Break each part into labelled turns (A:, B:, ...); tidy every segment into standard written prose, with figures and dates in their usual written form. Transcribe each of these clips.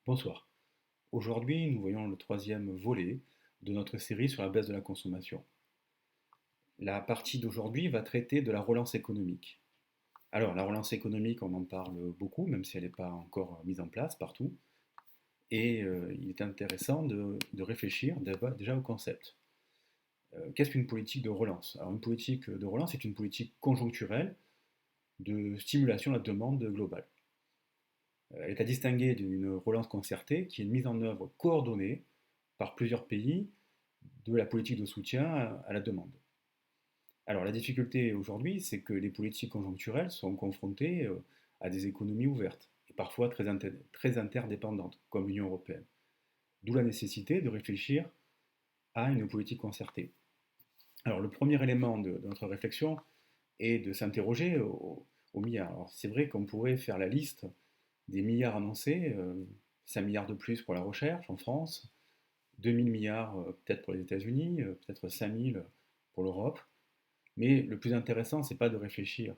A: Bonsoir. Aujourd'hui, nous voyons le troisième volet de notre série sur la baisse de la consommation. La partie d'aujourd'hui va traiter de la relance économique. Alors, la relance économique, on en parle beaucoup, même si elle n'est pas encore mise en place partout. Et il est intéressant de réfléchir déjà au concept. Qu'est-ce qu'une politique de relance? Alors, une politique de relance est une politique conjoncturelle de stimulation de la demande globale. Elle est à distinguer d'une relance concertée qui est une mise en œuvre coordonnée par plusieurs pays de la politique de soutien à la demande. Alors la difficulté aujourd'hui, c'est que les politiques conjoncturelles sont confrontées à des économies ouvertes et parfois très interdépendantes, comme l'Union européenne. D'où la nécessité de réfléchir à une politique concertée. Alors le premier élément de notre réflexion est de s'interroger au milliard. Alors c'est vrai qu'on pourrait faire la liste des milliards annoncés, 5 milliards de plus pour la recherche en France, 2000 milliards peut-être pour les États-Unis, peut-être 5000 pour l'Europe. Mais le plus intéressant, c'est pas de réfléchir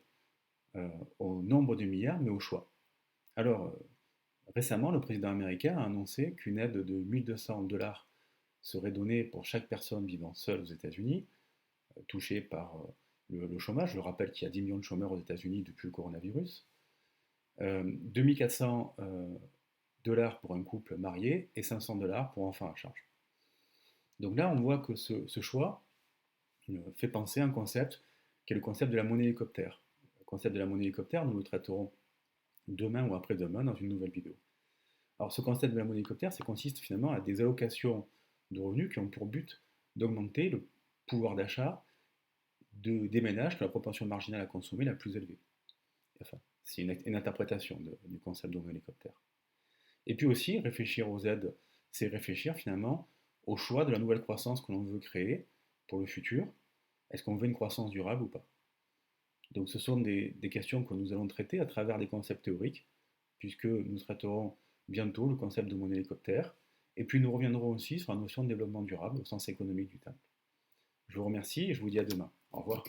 A: au nombre de milliards, mais au choix. Alors, récemment, le président américain a annoncé qu'une aide de 1200 $ serait donnée pour chaque personne vivant seule aux États-Unis, touchée par le chômage. Je rappelle qu'il y a 10 millions de chômeurs aux États-Unis depuis le coronavirus. 2400 $ pour un couple marié et 500 $ pour enfants à charge. Donc là, on voit que ce choix fait penser à un concept qui est le concept de la monnaie hélicoptère. Le concept de la monnaie hélicoptère, nous le traiterons demain ou après-demain dans une nouvelle vidéo. Alors ce concept de la monnaie hélicoptère, ça consiste finalement à des allocations de revenus qui ont pour but d'augmenter le pouvoir d'achat des ménages qui ont la propension marginale à consommer la plus élevée. Enfin, c'est une interprétation du concept de monnaie hélicoptère. Et puis aussi, réfléchir aux aides, c'est réfléchir finalement au choix de la nouvelle croissance que l'on veut créer pour le futur. Est-ce qu'on veut une croissance durable ou pas? Donc ce sont des questions que nous allons traiter à travers des concepts théoriques, puisque nous traiterons bientôt le concept de mon hélicoptère, et puis nous reviendrons aussi sur la notion de développement durable au sens économique du terme. Je vous remercie et je vous dis à demain. Au revoir.